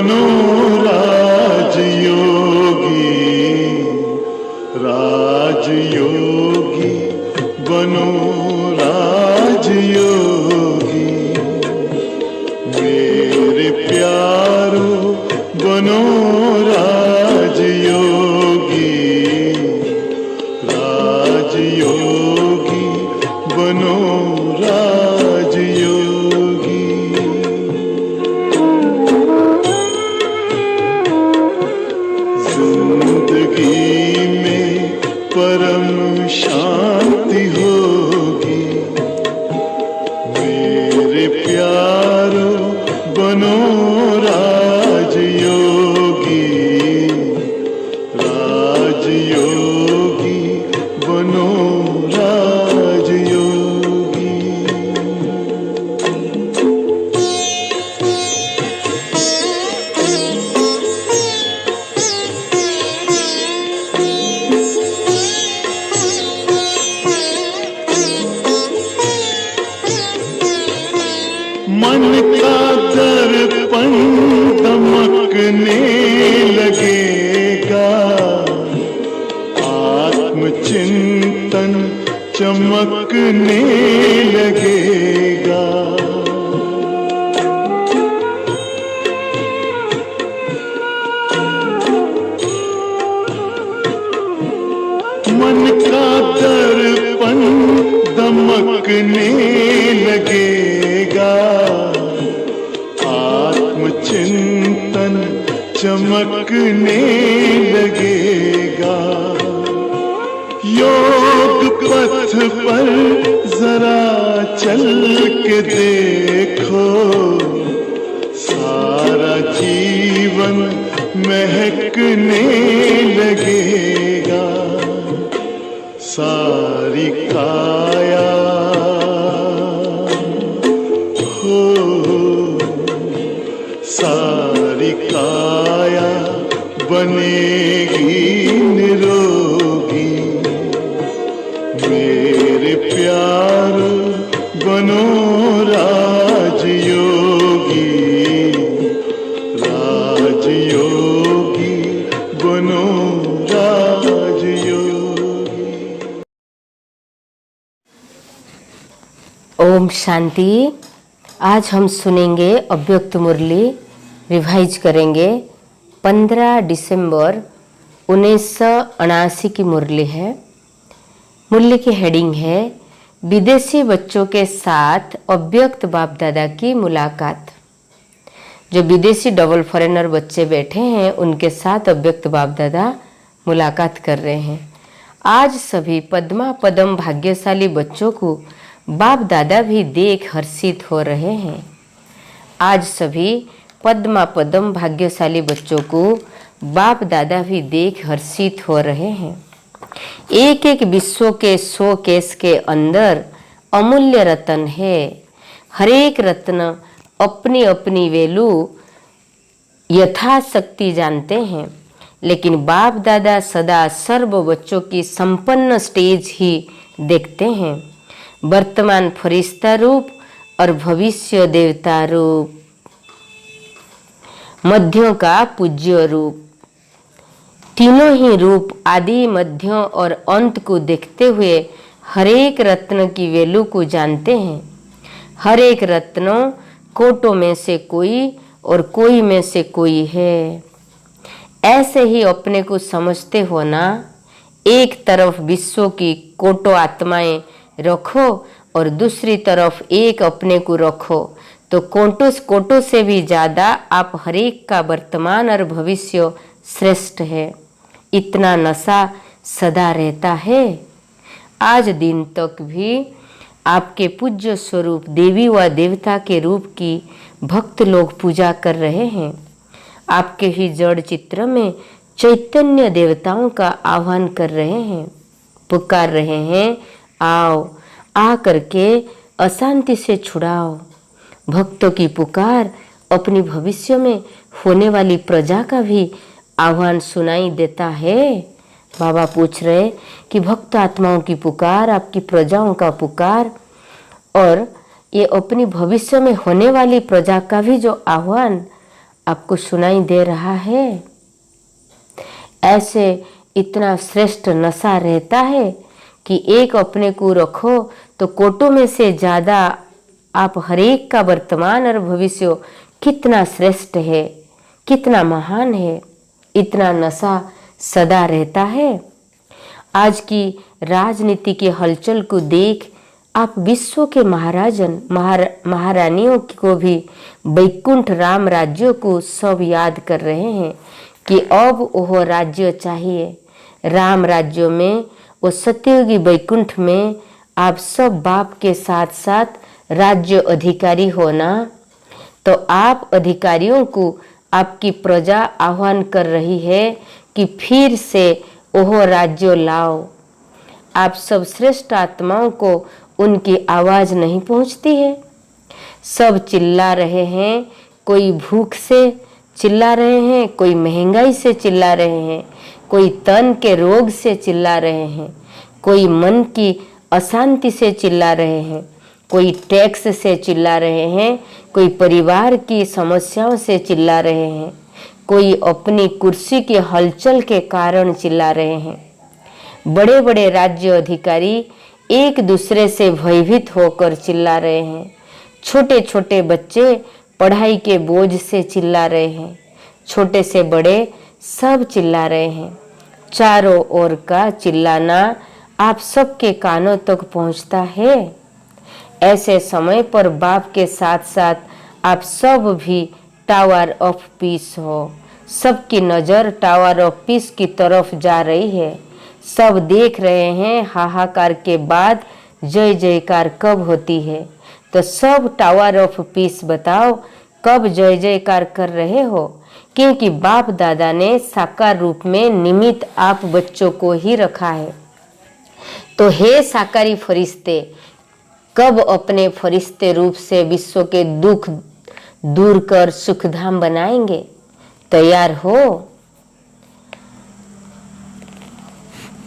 बनो राजयोगी, राजयोगी बनो राजयोगी। मेरे प्यारो बनो राजयोगी, राजयोगी बनो राजयोगी। जिंदगी में परम शांति होगी। मेरे प्यारो बनो राजयोगी, राजयोगी बनो राजयोगी। मन का दर्पण दमकने लगेगा, आत्मचिंतन चमकने लगेगा। मन का दर्पण दमकने लगेगा, आत्मचिंतन चमकने लगेगा। योग पथ पर जरा चल के देखो, सारा जीवन महकने लगेगा। सारी काया हो, सारी काया बनेगी निरोगी। मेरे प्यारो बनो राजयोगी, राजयोगी बनो राजयोगी। ओम शांति। आज हम सुनेंगे अव्यक्त मुरली, रिवाइज करेंगे। 15 दिसंबर 1979 की मुरली है। मुरली की हेडिंग है विदेशी बच्चों के साथ अव्यक्त बाप दादा की मुलाकात। जो विदेशी डबल फॉरेनर बच्चे बैठे हैं उनके साथ अव्यक्त बाप दादा मुलाकात कर रहे हैं। आज सभी पद्मा पदम भाग्यशाली बच्चों को बाप दादा भी देख हर्षित हो रहे हैं। आज सभी पद्मा पदम भाग्यशाली बच्चों को बाप दादा भी देख हर्षित हो रहे हैं। एक एक विश्व के 100 केस के अंदर अमूल्य रत्न है। हर एक रत्न अपनी अपनी वैल्यू यथाशक्ति जानते हैं, लेकिन बाप दादा सदा सर्व बच्चों की संपन्न स्टेज ही देखते हैं। वर्तमान फरिश्ता रूप और भविष्य देवता रूप, मध्यों का पूज्य रूप, तीनों ही रूप आदि मध्यों और अंत को देखते हुए हर एक रत्न की वैल्यू को जानते हैं। हर एक रत्न कोटों में से कोई और कोई में से कोई है। ऐसे ही अपने को समझते हो ना। एक तरफ विश्व की कोटों आत्माएं रखो और दूसरी तरफ एक अपने को रखो, तो कोटों से भी ज़्यादा आप हर एक का वर्तमान और भविष्य श्रेष्ठ है। इतना नशा सदा रहता है। आज दिन तक भी आपके पूज्य स्वरूप देवी व देवता के रूप की भक्त लोग पूजा कर रहे हैं। आपके ही जड़ चित्र में चैतन्य देवताओं का आह्वान कर रहे हैं, पुकार रहे हैं, आओ आ करके अशांति से छुड़ाओ। भक्तों की पुकार अपनी भविष्य में होने वाली प्रजा का भी आह्वान सुनाई देता है। बाबा पूछ रहे कि भक्त आत्माओं की पुकार, आपकी प्रजाओं का पुकार और ये अपनी भविष्य में होने वाली प्रजा का भी जो आह्वान आपको सुनाई दे रहा है? ऐसे इतना श्रेष्ठ नशा रहता है कि एक अपने को रखो तो कोटों में से ज़्यादा आप हरेक का वर्तमान और भविष्य कितना श्रेष्ठ है, कितना महान है, इतना नशा सदा रहता है। आज की राजनीति के हलचल को देख आप विश्व के महाराजन महारानियों को भी वैकुंठ राम राज्यों को सब याद कर रहे हैं कि अब वह राज्य चाहिए। राम राज्यों में, वो सत्ययुगी वैकुंठ में आप सब बाप के साथ साथ राज्य अधिकारी होना। तो आप अधिकारियों को आपकी प्रजा आह्वान कर रही है कि फिर से वह राज्य लाओ। आप सब श्रेष्ठ आत्माओं को उनकी आवाज़ नहीं पहुंचती है। सब चिल्ला रहे हैं, कोई भूख से चिल्ला रहे हैं, कोई महंगाई से चिल्ला रहे हैं, कोई तन के रोग से चिल्ला रहे हैं, कोई मन की अशांति से चिल्ला रहे हैं, कोई टैक्स से चिल्ला रहे हैं, कोई परिवार की समस्याओं से चिल्ला रहे हैं, कोई अपनी कुर्सी की हलचल के कारण चिल्ला रहे हैं। बड़े बड़े राज्य अधिकारी एक दूसरे से भयभीत होकर चिल्ला रहे हैं। छोटे छोटे बच्चे पढ़ाई के बोझ से चिल्ला रहे हैं। छोटे से बड़े सब चिल्ला रहे हैं। चारों ओर का चिल्लाना आप सबके कानों तक पहुंचता है। ऐसे समय पर बाप के साथ साथ आप सब भी टावर ऑफ पीस हो। सबकी नज़र टावर ऑफ पीस की तरफ जा रही है। सब देख रहे हैं हाहाकार के बाद जय जयकार कब होती है। तो सब टावर ऑफ पीस बताओ कब जय जयकार कर रहे हो, क्योंकि बाप दादा ने साकार रूप में निमित्त आप बच्चों को ही रखा है। तो हे साकारी फरिश्ते, कब अपने फरिश्ते रूप से विश्व के दुख दूर कर सुखधाम बनाएंगे? तैयार हो?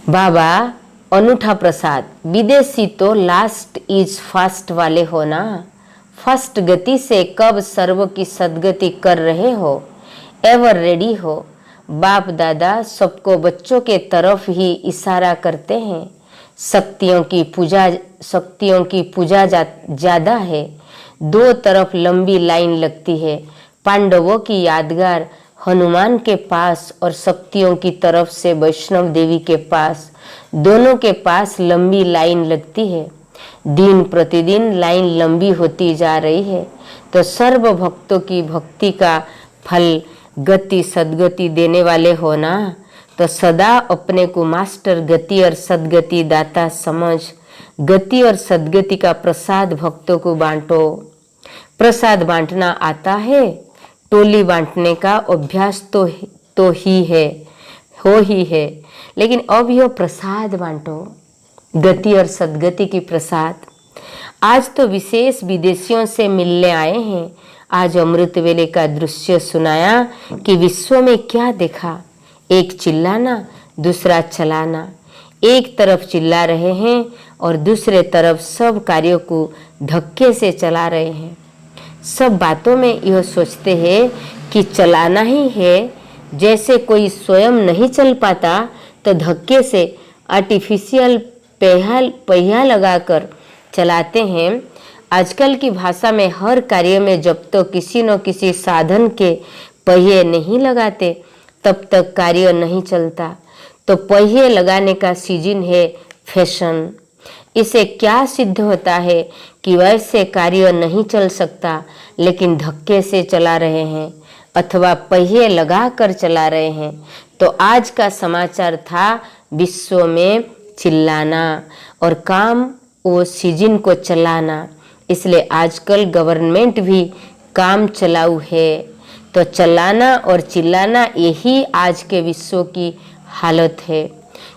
बाबा अनूठा प्रसाद, विदेशी तो लास्ट इज फास्ट वाले हो ना। फर्स्ट गति से कब सर्व की सदगति कर रहे हो? एवर रेडी हो? बाप दादा सबको बच्चों के तरफ ही इशारा करते हैं। शक्तियों की पूजा ज़्यादा है। दो तरफ लंबी लाइन लगती है। पांडवों की यादगार हनुमान के पास और शक्तियों की तरफ से वैष्णव देवी के पास, दोनों के पास लंबी लाइन लगती है। दिन प्रतिदिन लाइन लंबी होती जा रही है। तो सर्व भक्तों की भक्ति का फल गति सदगति देने वाले हो ना। तो सदा अपने को मास्टर गति और सदगति दाता समझ गति और सदगति का प्रसाद भक्तों को बांटो। प्रसाद बांटना आता है, टोली बांटने का अभ्यास तो ही है, हो ही है, लेकिन अब यह प्रसाद बांटो, गति और सदगति की प्रसाद। आज तो विशेष विदेशियों से मिलने आए हैं। आज अमृत वेले का दृश्य सुनाया कि विश्व में क्या देखा। एक चिल्लाना, दूसरा चलाना। एक तरफ चिल्ला रहे हैं और दूसरे तरफ सब कार्यों को धक्के से चला रहे हैं। सब बातों में यह सोचते हैं कि चलाना ही है। जैसे कोई स्वयं नहीं चल पाता तो धक्के से आर्टिफिशियल पहिया लगाकर चलाते हैं। आजकल की भाषा में हर कार्य में जब तो किसी न किसी साधन के पहिए नहीं लगाते तब तक कार्य नहीं चलता। तो पहिए लगाने का सीजन है फैशन। इसे क्या सिद्ध होता है कि वैसे कार्य नहीं चल सकता, लेकिन धक्के से चला रहे हैं अथवा पहिए लगा कर चला रहे हैं। तो आज का समाचार था विश्व में चिल्लाना और काम वो सीजन को चलाना। इसलिए आजकल गवर्नमेंट भी काम चलाऊ है। तो चलाना और चिल्लाना यही आज के विश्व की हालत है।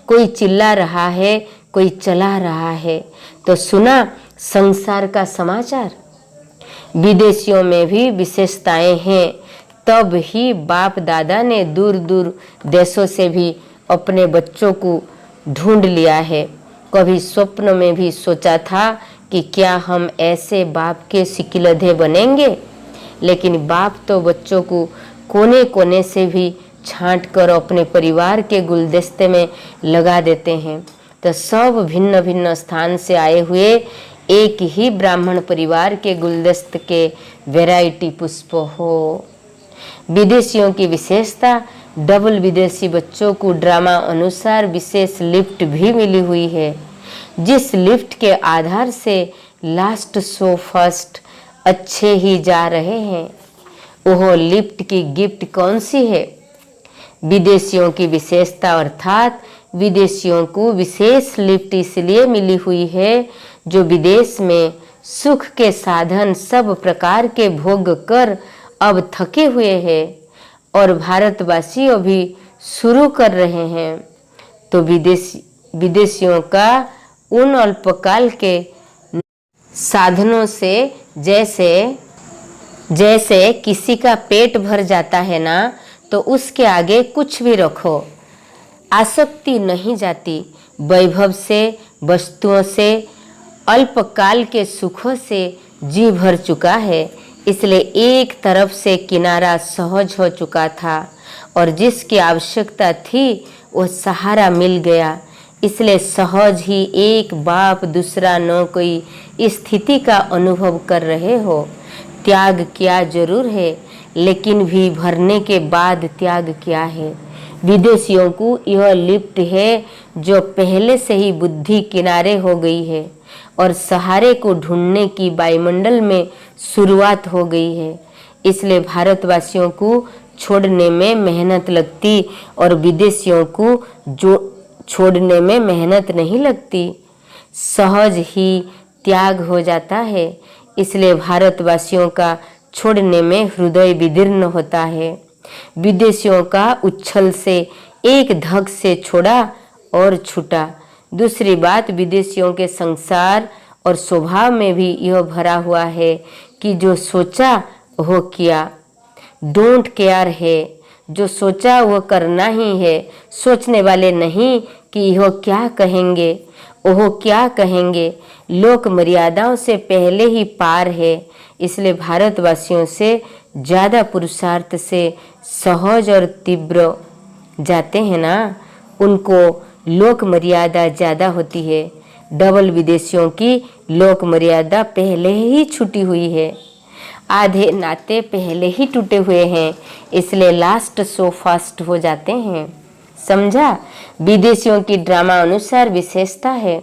कोई चिल्ला रहा है, कोई चला रहा है। तो सुना संसार का समाचार। विदेशियों में भी विशेषताएं हैं। तब ही बाप दादा ने दूर दूर देशों से भी अपने बच्चों को ढूंढ लिया है। कभी स्वप्न में भी सोचा था कि क्या हम ऐसे बाप के सिकिलधे बनेंगे। लेकिन बाप तो बच्चों को कोने कोने से भी छांट कर अपने परिवार के गुलदस्ते में लगा देते हैं। तो सब भिन्न भिन्न स्थान से आए हुए एक ही ब्राह्मण परिवार के गुलदस्ते के वैरायटी पुष्प हो। विदेशियों की विशेषता, डबल विदेशी बच्चों को ड्रामा अनुसार विशेष लिफ्ट भी मिली हुई है, जिस लिफ्ट के आधार से लास्ट सो फर्स्ट अच्छे ही जा रहे हैं। वह लिफ्ट की गिफ्ट कौन सी है? विदेशियों की विशेषता अर्थात विदेशियों को विशेष लिफ्ट इसलिए मिली हुई है जो विदेश में सुख के साधन सब प्रकार के भोग कर अब थके हुए हैं और भारतवासी अभी शुरू कर रहे हैं। तो विदेशियों का उन अल्पकाल के साधनों से जैसे किसी का पेट भर जाता है ना, तो उसके आगे कुछ भी रखो आसक्ति नहीं जाती। वैभव से, वस्तुओं से, अल्पकाल के सुखों से जी भर चुका है, इसलिए एक तरफ से किनारा सहज हो चुका था और जिसकी आवश्यकता थी वो सहारा मिल गया। इसलिए सहज ही एक बाप दूसरा न कोई स्थिति का अनुभव कर रहे हो। त्याग किया जरूर है, लेकिन भी भरने के बाद त्याग क्या है? विदेशियों को यह लिफ्ट है जो पहले से ही बुद्धि किनारे हो गई है और सहारे को ढूंढने की वायुमंडल में शुरुआत हो गई है। इसलिए भारतवासियों को छोड़ने में मेहनत लगती और विदेशियों को जो छोड़ने में मेहनत नहीं लगती, सहज ही त्याग हो जाता है। इसलिए भारतवासियों का छोड़ने में हृदय विदीर्ण होता है। विदेशियों का उच्छल से एक धक से छोड़ा और छूटा। दूसरी बात, विदेशियों के संसार और स्वभाव में भी यह भरा हुआ है कि जो सोचा वो किया, डोंट केयर है। जो सोचा वो करना ही है, सोचने वाले नहीं कि यह क्या कहेंगे, ओह क्या कहेंगे। लोक मर्यादाओं से पहले ही पार है। इसलिए भारतवासियों से ज़्यादा पुरुषार्थ से सहज और तीव्र जाते हैं ना, उनको लोक मर्यादा ज़्यादा होती है। डबल विदेशियों की लोक मर्यादा पहले ही छूटी हुई है, आधे नाते पहले ही टूटे हुए हैं, इसलिए लास्ट सो फास्ट हो जाते हैं। समझा? विदेशियों की ड्रामा अनुसार विशेषता है।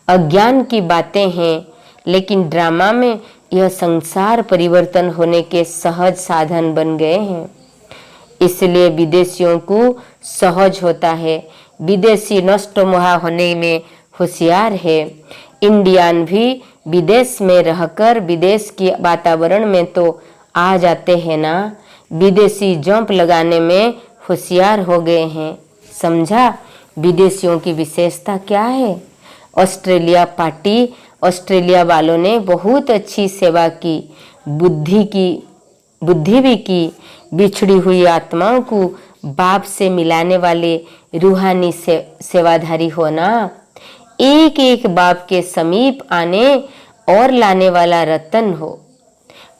अज्ञान की बातें हैं, लेकिन ड्रामा में यह संसार परिवर्तन होने के सहज साधन बन गए हैं। इसलिए विदेशियों को सहज होता है। विदेशी नष्ट मोहा होने में होशियार है। इंडियन भी विदेश में रहकर विदेश के वातावरण में तो आ जाते हैं ना, विदेशी जंप लगाने में होशियार हो गए हैं। समझा? विदेशियों की विशेषता क्या है? ऑस्ट्रेलिया पार्टी, ऑस्ट्रेलिया वालों ने बहुत अच्छी सेवा की, बुद्धि भी की। बिछड़ी हुई आत्माओं को बाप से मिलाने वाले रूहानी सेवाधारी होना, एक एक बाप के समीप आने और लाने वाला रतन हो।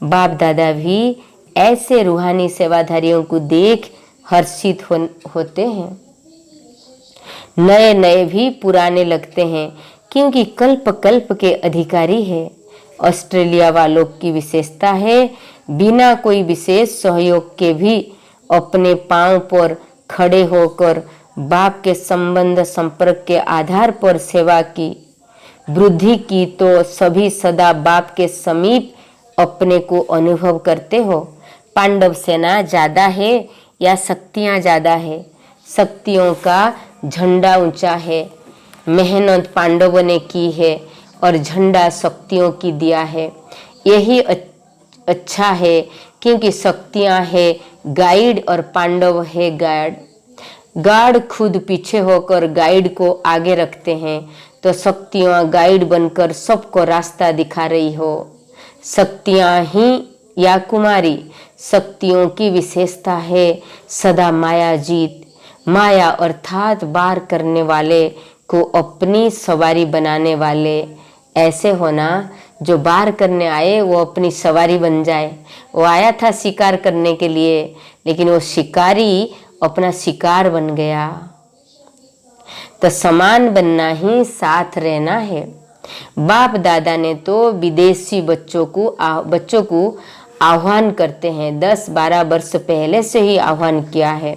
बाप दादा भी ऐसे रूहानी सेवाधारियों को देख हर्षित होते हैं। नए नए भी पुराने लगते हैं, क्योंकि कल्प कल्प के अधिकारी है। ऑस्ट्रेलिया वालों की विशेषता है बिना कोई विशेष सहयोग के भी अपने पांव पर खड़े होकर बाप के संबंध संपर्क के आधार पर सेवा की, वृद्धि की। तो सभी सदा बाप के समीप अपने को अनुभव करते हो। पांडव सेना ज़्यादा है या शक्तियाँ ज़्यादा है? शक्तियों का झंडा ऊंचा है। मेहनत पांडवों ने की है और झंडा शक्तियों की दिया है। यही अच्छा है, क्योंकि शक्तियाँ है गाइड और पांडव है गार्ड। गार्ड खुद पीछे होकर गाइड को आगे रखते हैं, तो शक्तियाँ गाइड बनकर सबको रास्ता दिखा रही हो। शक्तियाँ ही या कुमारी, शक्तियों की विशेषता है सदा माया जीत। माया अर्थात वार करने वाले को अपनी सवारी बनाने वाले। ऐसे होना जो बार करने आए वो अपनी सवारी बन जाए। वो आया था शिकार करने के लिए, लेकिन वो शिकारी अपना शिकार बन गया। तो समान बनना ही साथ रहना है। बाप दादा ने तो विदेशी बच्चों को आह्वान करते हैं, 10-12 वर्ष पहले से ही आह्वान किया है।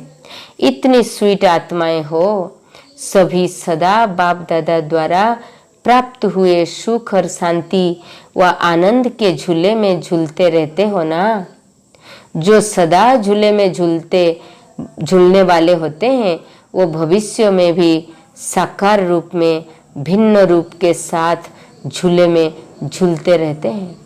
इतनी स्वीट आत्माएं हो, सभी सदा बाप दादा द्वारा प्राप्त हुए सुख और शांति व आनंद के झूले में झूलते रहते हो ना। जो सदा झूले में झूलने वाले होते हैं वो भविष्य में भी साकार रूप में भिन्न रूप के साथ झूले में झूलते रहते हैं,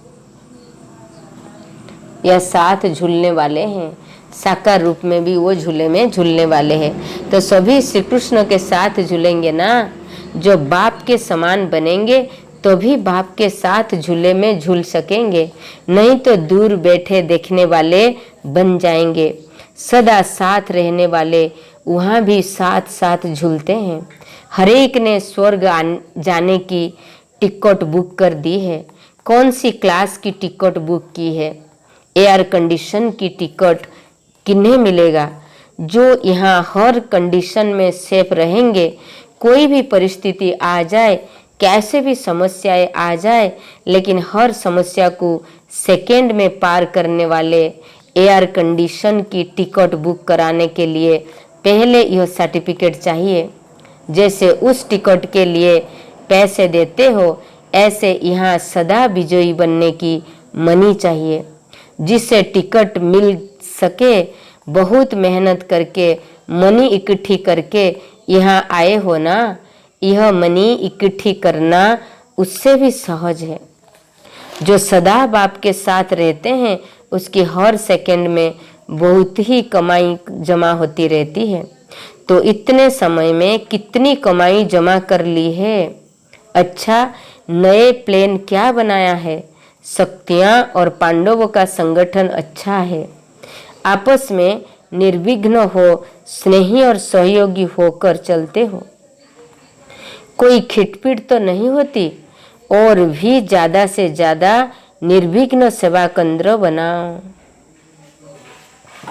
या साथ झूलने वाले हैं। साकार रूप में भी वो झूले में झूलने वाले हैं। तो सभी श्री कृष्ण के साथ झूलेंगे ना। जो बाप के समान बनेंगे तो भी बाप के साथ झूले में झूल सकेंगे, नहीं तो दूर बैठे देखने वाले बन जाएंगे। सदा साथ रहने वाले वहाँ भी साथ साथ झूलते हैं। हर एक ने स्वर्ग जाने की टिकट बुक कर दी है। कौन सी क्लास की टिकट बुक की है? एयर कंडीशन की टिकट किन्हें मिलेगा? जो यहाँ हर कंडीशन में सेफ रहेंगे। कोई भी परिस्थिति आ जाए, कैसे भी समस्याएं आ जाए, लेकिन हर समस्या को सेकंड में पार करने वाले एयर कंडीशन की टिकट बुक कराने के लिए पहले यह सर्टिफिकेट चाहिए। जैसे उस टिकट के लिए पैसे देते हो, ऐसे यहाँ सदा विजयी बनने की मनी चाहिए। जिससे टिकट मिल सके, बहुत मेहनत करके मनी इकट्ठी करके यहाँ आए हो ना। यह मनी इकट्ठी करना उससे भी सहज है। जो सदा बाप के साथ रहते हैं उसकी हर सेकंड में बहुत ही कमाई जमा होती रहती है। तो इतने समय में कितनी कमाई जमा कर ली है। अच्छा, नए प्लेन क्या बनाया है? शक्तियाँ और पांडवों का संगठन अच्छा है। आपस में निर्विघ्न हो, स्नेही और सहयोगी होकर चलते हो। कोई खिटपिट तो नहीं होती। और भी ज़्यादा से ज़्यादा निर्विघ्न सेवा केंद्र बनाओ।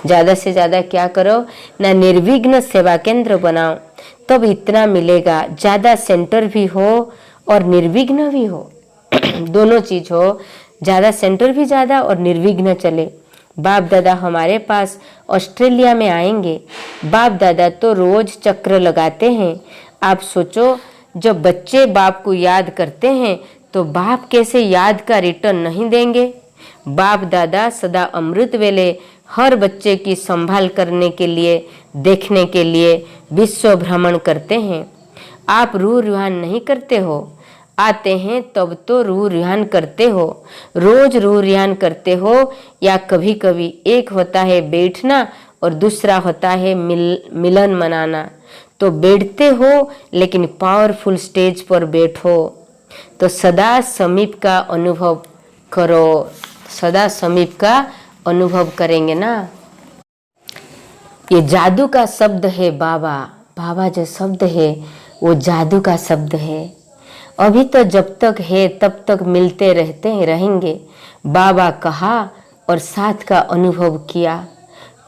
ज़्यादा से ज़्यादा क्या करो ना, निर्विघ्न सेवा केंद्र बनाओ, तब इतना मिलेगा। ज़्यादा सेंटर भी हो और निर्विघ्न भी हो, दोनों चीज हो। ज़्यादा सेंटर भी ज़्यादा और निर्विघ्न चले। बाप दादा हमारे पास ऑस्ट्रेलिया में आएंगे। बाप दादा तो रोज चक्र लगाते हैं। आप सोचो, जब बच्चे बाप को याद करते हैं तो बाप कैसे याद का रिटर्न नहीं देंगे। बाप दादा सदा अमृत वेले हर बच्चे की संभाल करने के लिए, देखने के लिए विश्व भ्रमण करते हैं। आप रूह रुहान नहीं करते हो। आते हैं तब तो रूह रिहान करते हो, रोज रूह रिहान करते हो, या कभी कभी एक होता है बैठना और दूसरा होता है मिलन मनाना। तो बैठते हो लेकिन पावरफुल स्टेज पर बैठो। तो सदा समीप का अनुभव करो। सदा समीप का अनुभव करेंगे ना। ये जादू का शब्द है बाबा। बाबा जो शब्द है वो जादू का शब्द है। अभी तो जब तक है तब तक मिलते रहेंगे। बाबा कहा और साथ का अनुभव किया।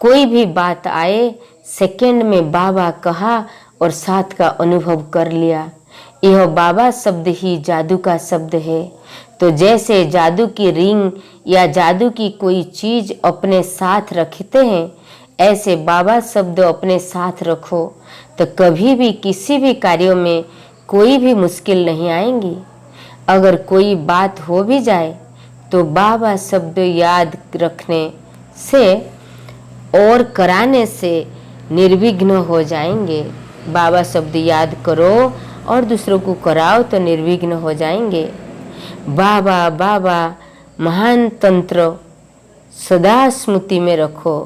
कोई भी बात आए, सेकंड में बाबा कहा और साथ का अनुभव कर लिया। यह बाबा शब्द ही जादू का शब्द है। तो जैसे जादू की रिंग या जादू की कोई चीज अपने साथ रखते हैं, ऐसे बाबा शब्द अपने साथ रखो तो कभी भी किसी भी कार्यों में कोई भी मुश्किल नहीं आएंगी। अगर कोई बात हो भी जाए तो बाबा शब्द याद रखने से और कराने से निर्विघ्न हो जाएंगे। बाबा शब्द याद करो और दूसरों को कराओ तो निर्विघ्न हो जाएंगे। बाबा बाबा महान तंत्र सदा स्मृति में रखो।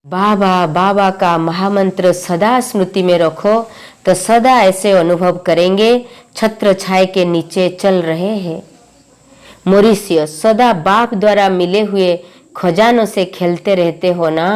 बाबा बाबा का महामंत्र सदा स्मृति में रखो तो सदा ऐसे अनुभव करेंगे छत्र छाया के नीचे चल रहे हैं। मॉरिशियस सदा बाप द्वारा मिले हुए खजानों से खेलते रहते हो ना।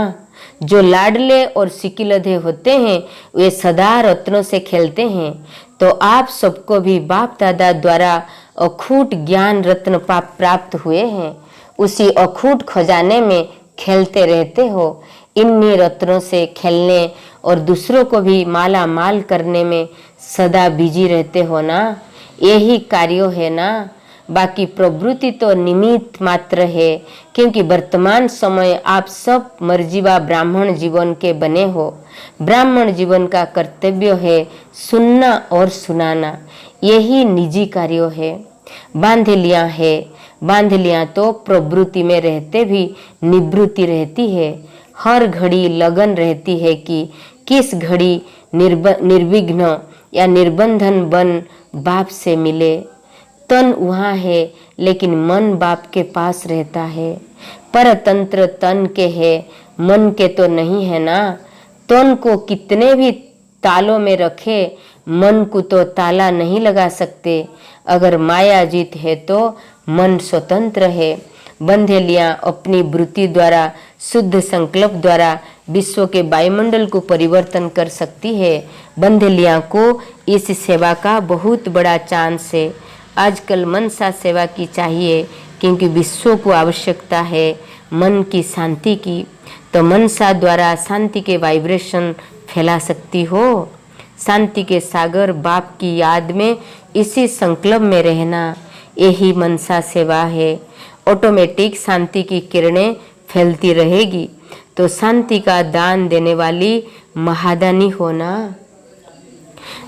जो लाडले और सिकिलधे होते हैं वे सदा रत्नों से खेलते हैं। तो आप सबको भी बाप दादा द्वारा अखूट ज्ञान रत्न प्राप्त हुए हैं, उसी अखूट खजाने में खेलते रहते हो। इन्हीं रत्नों से खेलने और दूसरों को भी माला माल करने में सदा बिजी रहते हो ना, यही कार्य है ना। बाकी प्रवृत्ति तो निमित्त मात्र है, क्योंकि वर्तमान समय आप सब मर्जीवा ब्राह्मण जीवन के बने हो। ब्राह्मण जीवन का कर्तव्य है सुनना और सुनाना, यही निजी कार्य है। बांध लिया तो प्रवृत्ति में रहते भी निवृत्ति रहती है। हर घड़ी लगन रहती है कि किस घड़ी निर्विघ्न या निर्बंधन बन बाप से मिले। तन वहाँ है लेकिन मन बाप के पास रहता है। परतंत्र तन के है, मन के तो नहीं है ना। तन को कितने भी तालों में रखे, मन को तो ताला नहीं लगा सकते। अगर माया जीत है तो मन स्वतंत्र है। बंधेलियां अपनी वृत्ति द्वारा, शुद्ध संकल्प द्वारा विश्व के वायुमंडल को परिवर्तन कर सकती है। बंधेलियां को इस सेवा का बहुत बड़ा चांस है। आजकल मनसा सेवा की चाहिए, क्योंकि विश्व को आवश्यकता है मन की शांति की। तो मनसा द्वारा शांति के वाइब्रेशन फैला सकती हो। शांति के सागर बाप की याद में इसी संकल्प में रहना, यही मनसा सेवा है। ऑटोमेटिक शांति की किरणें फैलती रहेगी। तो शांति का दान देने वाली महादानी होना।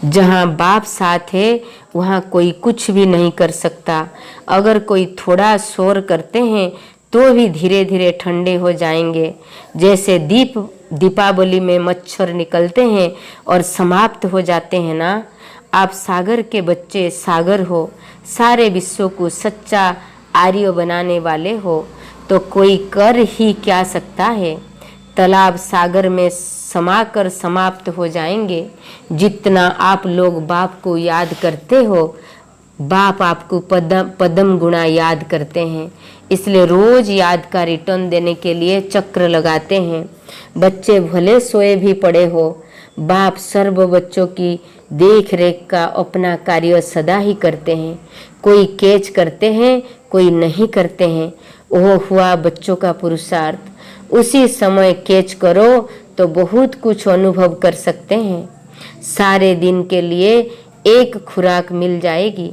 जहाँ बाप साथ है वहाँ कोई कुछ भी नहीं कर सकता। अगर कोई थोड़ा शोर करते हैं तो भी धीरे धीरे ठंडे हो जाएंगे। जैसे दीपावली में मच्छर निकलते हैं और समाप्त हो जाते हैं ना। आप सागर के बच्चे सागर हो, सारे विश्व को सच्चा आर्य बनाने वाले हो, तो कोई कर ही क्या सकता है। तालाब सागर में समाकर समाप्त हो जाएंगे। जितना आप लोग बाप को याद करते हो, बाप आपको पदम गुणा याद करते हैं। इसलिए रोज याद का रिटर्न देने के लिए चक्र लगाते हैं। बच्चे भले सोए भी पड़े हो, बाप सर्व बच्चों की देख रेख का अपना कार्य सदा ही करते हैं। कोई कैच करते हैं, कोई नहीं करते हैं। वो हुआ बच्चों का पुरुषार्थ। उसी समय कैच करो तो बहुत कुछ अनुभव कर सकते हैं। सारे दिन के लिए एक खुराक मिल जाएगी।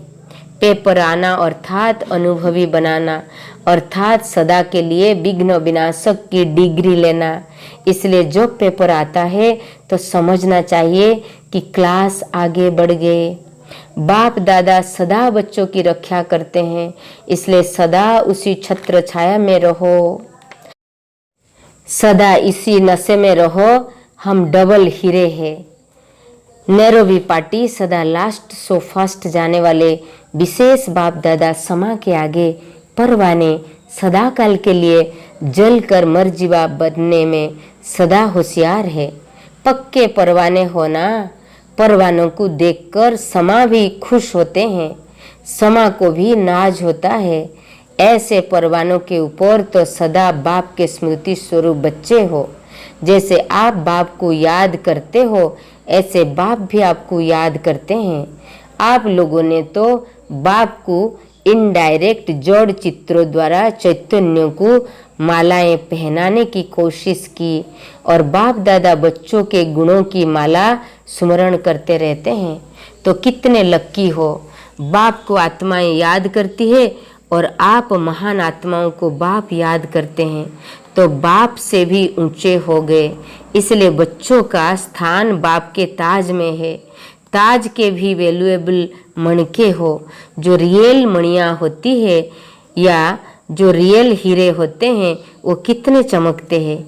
पेपर आना अर्थात अनुभवी बनाना, अर्थात सदा के लिए विघ्न विनाशक की डिग्री लेना। इसलिए जो पेपर आता है तो समझना चाहिए कि क्लास आगे बढ़ गए। बाप दादा सदा बच्चों की रक्षा करते हैं, इसलिए सदा उसी छत्र छाया में रहो, सदा इसी नशे में रहो। हम डबल हीरे हैं। नैरोबी पार्टी सदा लास्ट सो फर्स्ट जाने वाले विशेष बाप दादा समा के आगे परवाने सदा काल के लिए जल कर मरजीवा बनने में सदा होशियार है। पक्के परवाने होना। परवानों को देखकर समा भी खुश होते हैं, समा को भी नाज होता है। ऐसे परवानों के ऊपर तो सदा बाप के स्मृति स्वरूप बच्चे हो। जैसे आप बाप को याद करते हो, ऐसे बाप भी आपको याद करते हैं। आप लोगों ने तो बाप को इनडायरेक्ट जड़ चित्रों द्वारा चैतन्यों को मालाएं पहनाने की कोशिश की, और बाप दादा बच्चों के गुणों की माला स्मरण करते रहते हैं। तो कितने लक्की हो। बाप को आत्माएं याद करती है और आप महान आत्माओं को बाप याद करते हैं, तो बाप से भी ऊंचे हो गए। इसलिए बच्चों का स्थान बाप के ताज में है। ताज के भी वैल्यूएबल मणके हो। जो रियल मणियाँ होती है या जो रियल हीरे होते हैं वो कितने चमकते हैं।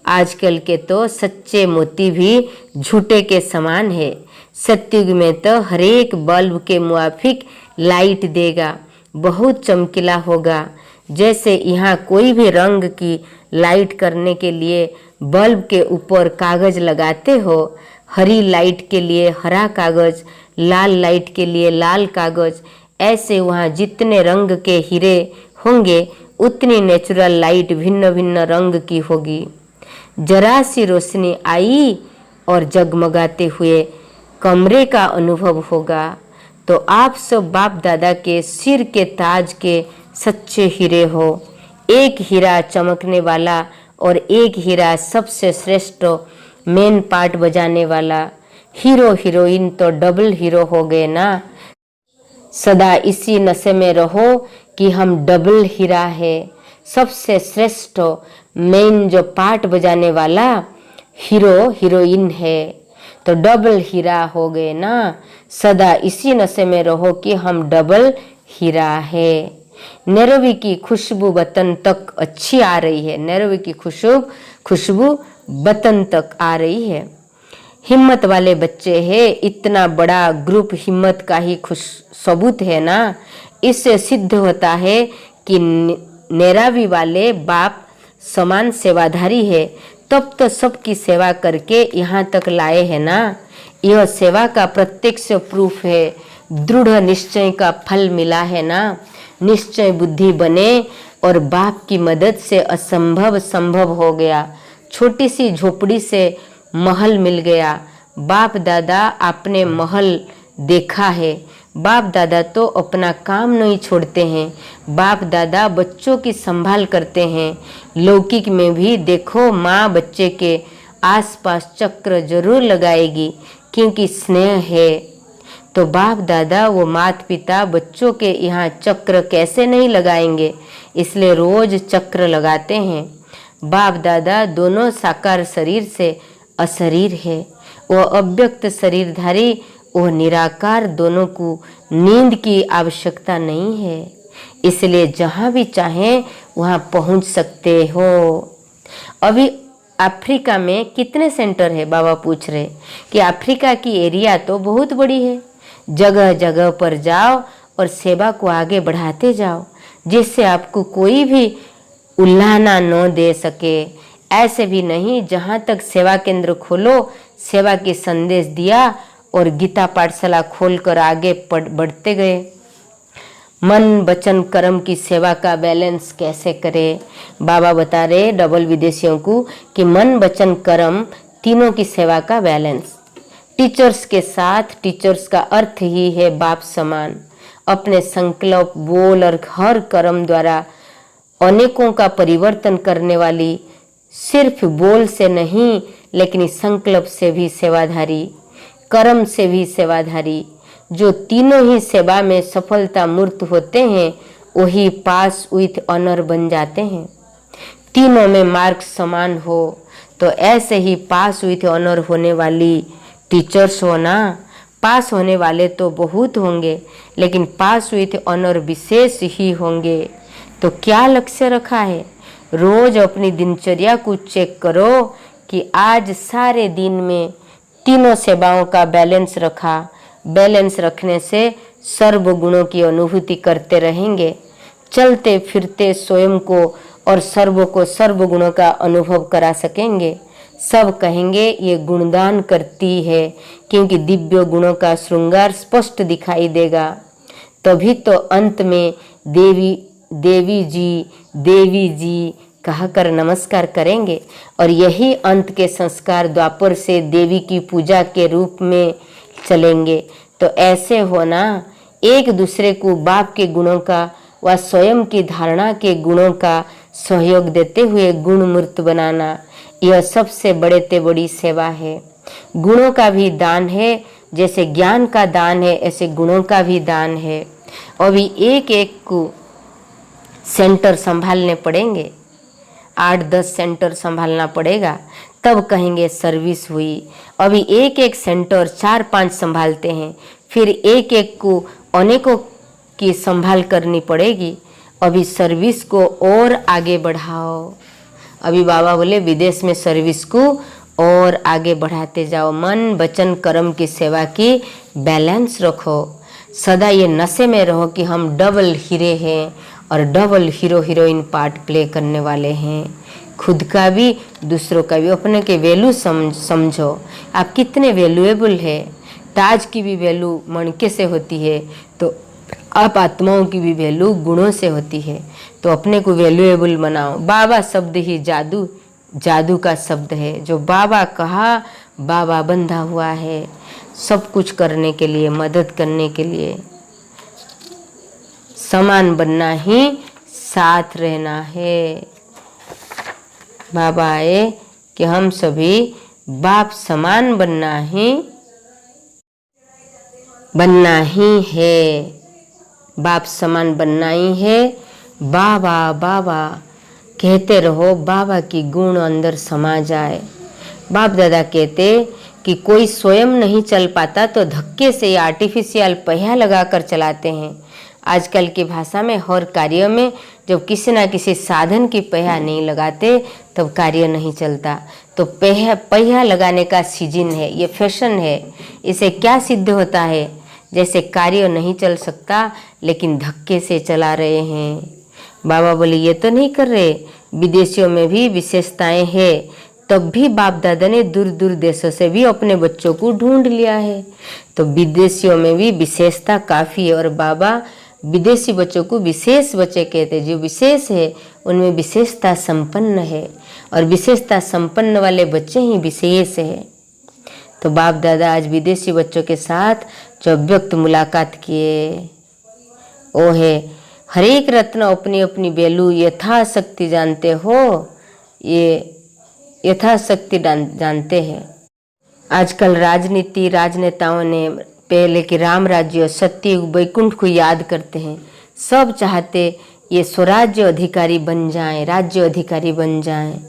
आजकल के तो सच्चे मोती भी झूठे के समान है। सत्युग में तो हर एक बल्ब के मुआफिक लाइट देगा, बहुत चमकीला होगा। जैसे यहाँ कोई भी रंग की लाइट करने के लिए बल्ब के ऊपर कागज लगाते हो, हरी लाइट के लिए हरा कागज, लाल लाइट के लिए लाल कागज, ऐसे वहाँ जितने रंग के हीरे होंगे उतनी नेचुरल लाइट भिन्न भिन्न रंग की होगी। जरा सी रोशनी आई और जगमगाते हुए कमरे का अनुभव होगा। तो आप सब बाप दादा के सिर के ताज के सच्चे हीरे हो। एक हीरा चमकने वाला और एक हीरा सबसे श्रेष्ठ मेन पार्ट बजाने वाला। हीरो हीरोइन तो डबल हीरो हो गए ना। सदा इसी नशे में रहो कि हम डबल हीरा है, सबसे श्रेष्ठ मेन जो पार्ट बजाने वाला हीरो हीरोइन है, तो डबल हीरा हो गए ना। सदा इसी नशे में रहो कि हम डबल हीरा है। नैरोबी की खुशबू बतन तक अच्छी आ रही है। नैरोबी की खुशबू बतन तक आ रही है। हिम्मत वाले बच्चे हैं। इतना बड़ा ग्रुप हिम्मत का ही सबूत है ना। इससे सिद्ध होता है कि नैराबी वाले बाप समान सेवाधारी है। तब तो सबकी सेवा करके यहाँ तक लाए हैं ना। यह सेवा का प्रत्यक्ष प्रूफ है। दृढ़ निश्चय का फल मिला है ना। निश्चय बुद्धि बने और बाप की मदद से असंभव संभव हो गया। छोटी सी झोपड़ी से महल मिल गया। बाप दादा आपने महल देखा है। बाप दादा तो अपना काम नहीं छोड़ते हैं। बाप दादा बच्चों की संभाल करते हैं। लौकिक में भी देखो, माँ बच्चे के आसपास चक्र जरूर लगाएगी क्योंकि स्नेह है। तो बाप दादा वो माता पिता बच्चों के यहाँ चक्र कैसे नहीं लगाएंगे, इसलिए रोज चक्र लगाते हैं। बाप दादा दोनों साकार शरीर से अशरीर है। वो अव्यक्त शरीरधारी, वो निराकार, दोनों को नींद की आवश्यकता नहीं है। इसलिए जहाँ भी चाहें वहाँ पहुँच सकते हो। अभी अफ्रीका में कितने सेंटर है? बाबा पूछ रहे कि अफ्रीका की एरिया तो बहुत बड़ी है। जगह जगह पर जाओ और सेवा को आगे बढ़ाते जाओ, जिससे आपको कोई भी उल्लाना न दे सके। ऐसे भी नहीं, जहाँ तक सेवा केंद्र खोलो, सेवा के संदेश दिया और गीता पाठशाला खोलकर आगे बढ़ते गए। मन वचन कर्म की सेवा का बैलेंस कैसे करें? बाबा बता रहे डबल विदेशियों को कि मन वचन कर्म तीनों की सेवा का बैलेंस। टीचर्स के साथ, टीचर्स का अर्थ ही है बाप समान। अपने संकल्प, बोल और हर कर्म द्वारा अनेकों का परिवर्तन करने वाली, सिर्फ बोल से नहीं लेकिन संकल्प से भी सेवाधारी, कर्म से भी सेवाधारी। जो तीनों ही सेवा में सफलता मूर्त होते हैं वही पास विथ ऑनर बन जाते हैं। तीनों में मार्क समान हो तो ऐसे ही पास विथ ऑनर होने वाली टीचर्स हो ना। पास होने वाले तो बहुत होंगे लेकिन पास विथ ऑनर विशेष ही होंगे। तो क्या लक्ष्य रखा है? रोज अपनी दिनचर्या को चेक करो कि आज सारे दिन में तीनों सेवाओं का बैलेंस रखा। बैलेंस रखने से सर्व गुणों की अनुभूति करते रहेंगे। चलते फिरते स्वयं को और सर्व को सर्व गुणों का अनुभव करा सकेंगे। सब कहेंगे ये गुणदान करती है, क्योंकि दिव्य गुणों का श्रृंगार स्पष्ट दिखाई देगा। तभी तो अंत में देवी जी कहकर नमस्कार करेंगे। और यही अंत के संस्कार द्वापर से देवी की पूजा के रूप में चलेंगे। तो ऐसे होना, एक दूसरे को बाप के गुणों का व स्वयं की धारणा के गुणों का सहयोग देते हुए गुण मूर्त बनाना, यह सबसे बड़ी सेवा है। गुणों का भी दान है, जैसे ज्ञान का दान है ऐसे गुणों का भी दान है। अभी एक एक को सेंटर संभालने पड़ेंगे, 8-10 सेंटर संभालना पड़ेगा, तब कहेंगे सर्विस हुई। अभी एक एक सेंटर 4-5 संभालते हैं, फिर एक एक को अनेकों की संभाल करनी पड़ेगी। अभी सर्विस को और आगे बढ़ाओ। अभी बाबा बोले विदेश में सर्विस को और आगे बढ़ाते जाओ। मन वचन कर्म की सेवा की बैलेंस रखो। सदा ये नशे में रहो कि हम डबल हीरे हैं और double hero heroine part play करने वाले हैं। खुद का भी दूसरों का भी, अपने के वैल्यू समझो आप कितने वैल्यूएबल है। ताज की भी वैल्यू मणके से होती है, तो आप आत्माओं की भी वैल्यू गुणों से होती है। तो अपने को वैल्यूएबल बनाओ। बाबा शब्द ही जादू का शब्द है। जो बाबा कहा बाबा बंधा हुआ है। सब कुछ करने के लिए, मदद करने के लिए। समान बनना ही साथ रहना है। बाबा आए कि हम सभी बाप समान बनना ही है। बाप समान बनना ही है। बाबा बाबा कहते रहो, बाबा की गुण अंदर समा जाए। बाप दादा कहते कि कोई स्वयं नहीं चल पाता तो धक्के से या आर्टिफिशियल पहिया लगाकर चलाते हैं। आजकल की भाषा में हर कार्य में जब किसी ना किसी साधन की पहिया नहीं लगाते तब कार्य नहीं चलता। तो पहिया लगाने का सीजन है, ये फैशन है। इसे क्या सिद्ध होता है? जैसे कार्य नहीं चल सकता लेकिन धक्के से चला रहे हैं। बाबा बोले ये तो नहीं कर रहे। विदेशियों में भी विशेषताएं हैं, तब भी बाप दादा ने दूर दूर देशों से भी अपने बच्चों को ढूंढ लिया है। तो विदेशियों में भी विशेषता काफ़ी है और बाबा विदेशी बच्चों को विशेष बच्चे कहते हैं। जो विशेष है उनमें विशेषता संपन्न है और विशेषता संपन्न वाले बच्चे ही विशेष है। तो बाप दादा आज विदेशी बच्चों के साथ जो अव्यक्त मुलाकात किए वो है हर एक रत्न अपनी अपनी वैल्यू यथाशक्ति जानते हो, ये यथाशक्ति जानते हैं। आजकल राजनीति राजनेताओं ने पहले के राम राज्य सत्ययुग वैकुंठ को याद करते हैं। सब चाहते ये स्वराज्य अधिकारी बन जाएं, राज्य अधिकारी बन जाएं।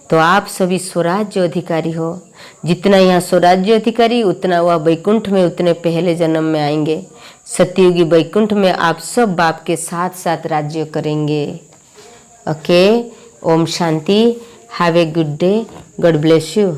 तो आप सभी स्वराज्य अधिकारी हो। जितना यहाँ स्वराज्य अधिकारी उतना वह वैकुंठ में उतने पहले जन्म में आएंगे। सत्ययुगी वैकुंठ में आप सब बाप के साथ साथ राज्य करेंगे। ओके, ओम शांति। Have a good day. God bless you.